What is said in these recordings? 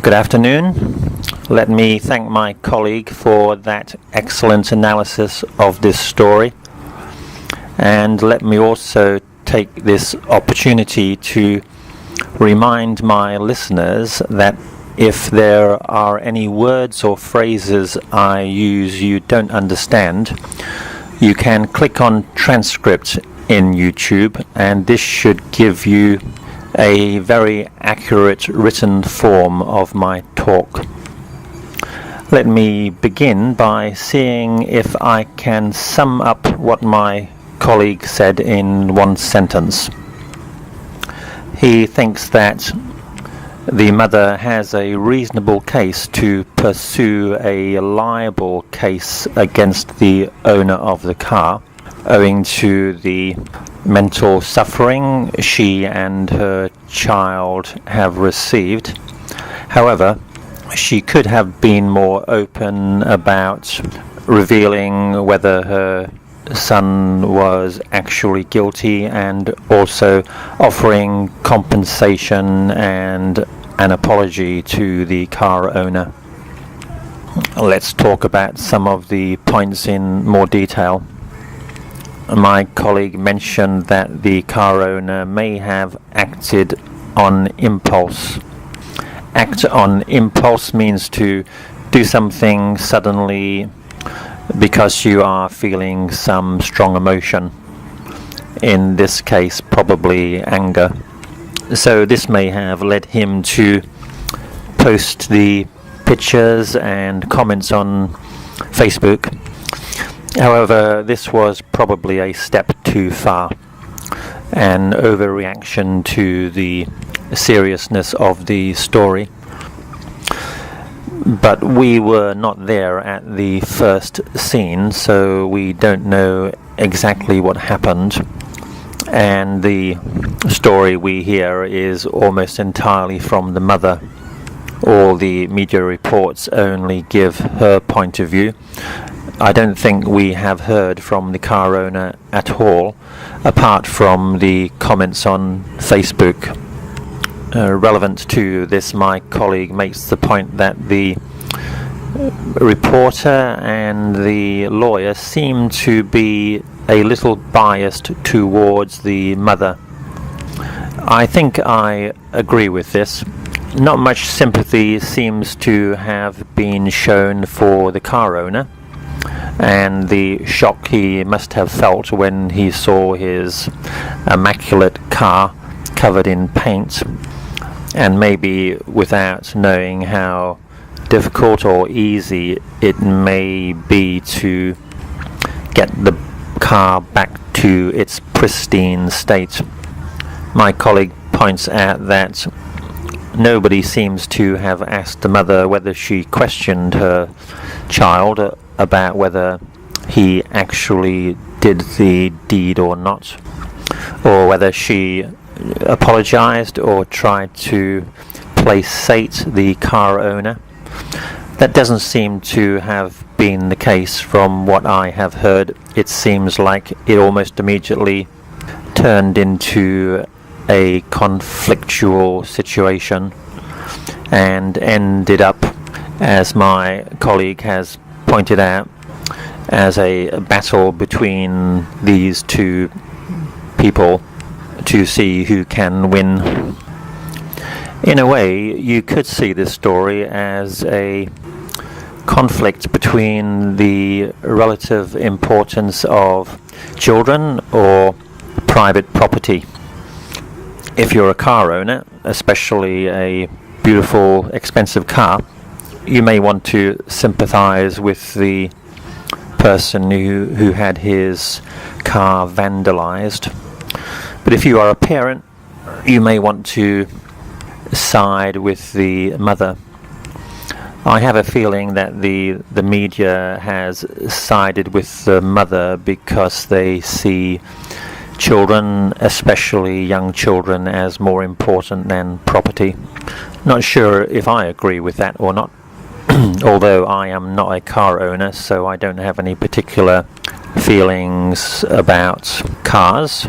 Good afternoon. Let me thank my colleague for that excellent analysis of this story, and let me also take this opportunity to remind my listeners that if there are any words or phrases I use you don't understand, you can click on transcript in YouTube, and this should give you a very accurate written form of my talk. Let me begin by seeing if I can sum up what my colleague said in one sentence. He thinks that the mother has a reasonable case to pursue a liable case against the owner of the car, owing to the mental suffering she and her child have received. However, she could have been more open about revealing whether her son was actually guilty, and also offering compensation and an apology to the car owner. Let's talk about some of the points in more detail. My colleague mentioned that the car owner may have acted on impulse. Act on impulse means to do something suddenly because you are feeling some strong emotion. In this case, probably anger. So this may have led him to post the pictures and comments on Facebook. However, this was probably a step too far, an overreaction to the seriousness of the story. But we were not there at the first scene, so we don't know exactly what happened, and the story we hear is almost entirely from the mother. All the media reports only give her point of view. I don't think we have heard from the car owner at all, apart from the comments on Facebook. Relevant to this, my colleague makes the point that the reporter and the lawyer seem to be a little biased towards the mother. I think I agree with this. Not much sympathy seems to have been shown for the car owner, and the shock he must have felt when he saw his immaculate car covered in paint, and maybe without knowing how difficult or easy it may be to get the car back to its pristine state. My colleague points out that nobody seems to have asked the mother whether she questioned her child about whether he actually did the deed or not, or whether she apologized or tried to placate the car owner. That doesn't seem to have been the case from what I have heard. It seems like it almost immediately turned into a conflictual situation and ended up, as my colleague has pointed out, as a battle between these two people to see who can win. In a way, you could see this story as a conflict between the relative importance of children or private property. If you're a car owner, especially a beautiful, expensive car, you may want to sympathize with the person who had his car vandalized. But if you are a parent, you may want to side with the mother. I have a feeling that the media has sided with the mother because they see children, especially young children, as more important than property. Not sure if I agree with that or not, although I am not a car owner, so I don't have any particular feelings about cars.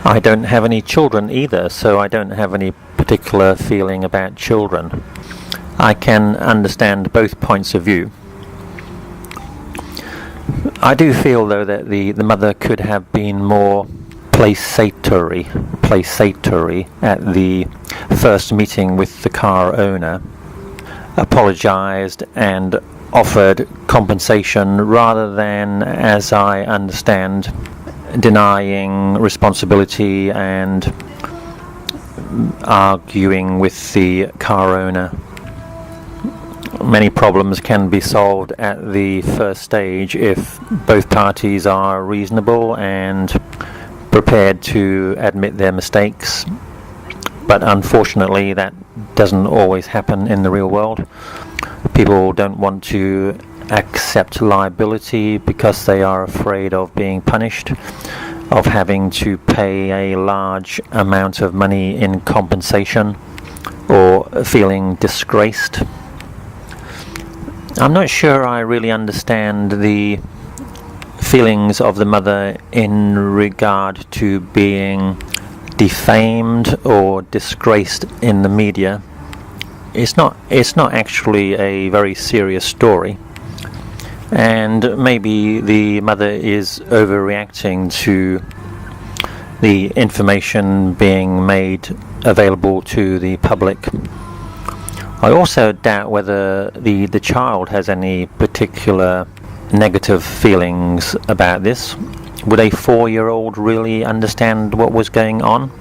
I don't have any children either, so I don't have any particular feeling about children. I can understand both points of view. I do feel, though, that the mother could have been more placatory at the first meeting with the car owner, apologized and offered compensation rather than, as I understand, denying responsibility and arguing with the car owner. Many problems can be solved at the first stage if both parties are reasonable and prepared to admit their mistakes, but unfortunately that doesn't always happen in the real world. People don't want to accept liability because they are afraid of being punished, of having to pay a large amount of money in compensation, or feeling disgraced. I'm not sure I really understand the feelings of the mother in regard to being defamed or disgraced in the media. It's not actually a very serious story, and maybe the mother is overreacting to the information being made available to the public. I also doubt whether the child has any particular negative feelings about this. Would a 4-year-old really understand what was going on?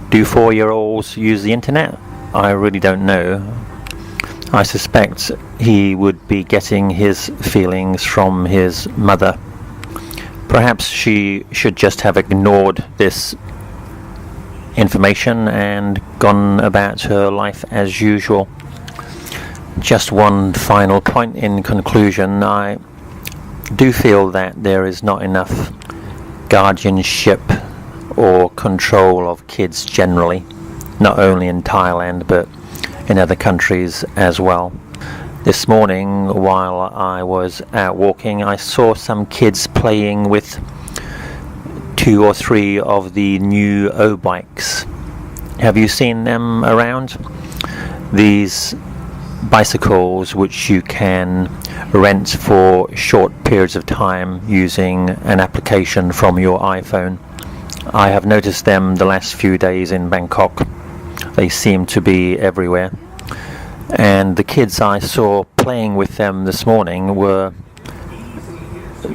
Do 4-year-olds use the internet? I really don't know. I suspect he would be getting his feelings from his mother. Perhaps she should just have ignored this information and gone about her life as usual. Just one final point in conclusion. I do feel that there is not enough guardianship or control of kids generally, not only in Thailand but in other countries as well. This morning, while I was out walking, I saw some kids playing with 2 or 3 of the new O-bikes. Have you seen them around? These bicycles which you can rent for short periods of time using an application from your iPhone. I have noticed them the last few days in Bangkok. They seem to be everywhere, and the kids I saw playing with them this morning were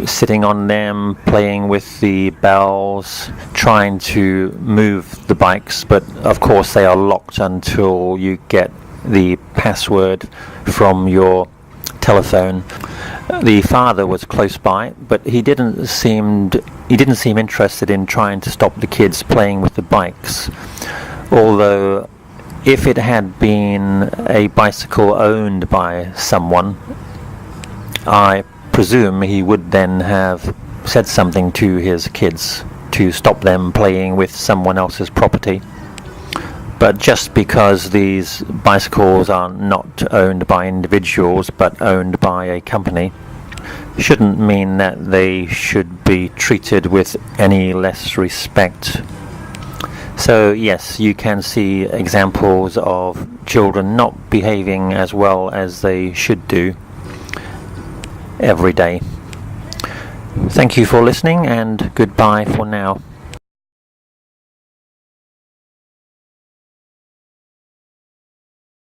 sitting on them, playing with the bells, trying to move the bikes, but of course they are locked until you get the password from your telephone. The father was close by, but he didn't seem interested in trying to stop the kids playing with the bikes. Although if it had been a bicycle owned by someone, I presume he would then have said something to his kids to stop them playing with someone else's property. But just because these bicycles are not owned by individuals but owned by a company shouldn't mean that they should be treated with any less respect. So yes, you can see examples of children not behaving as well as they should do every day. Thank you for listening, and goodbye for now.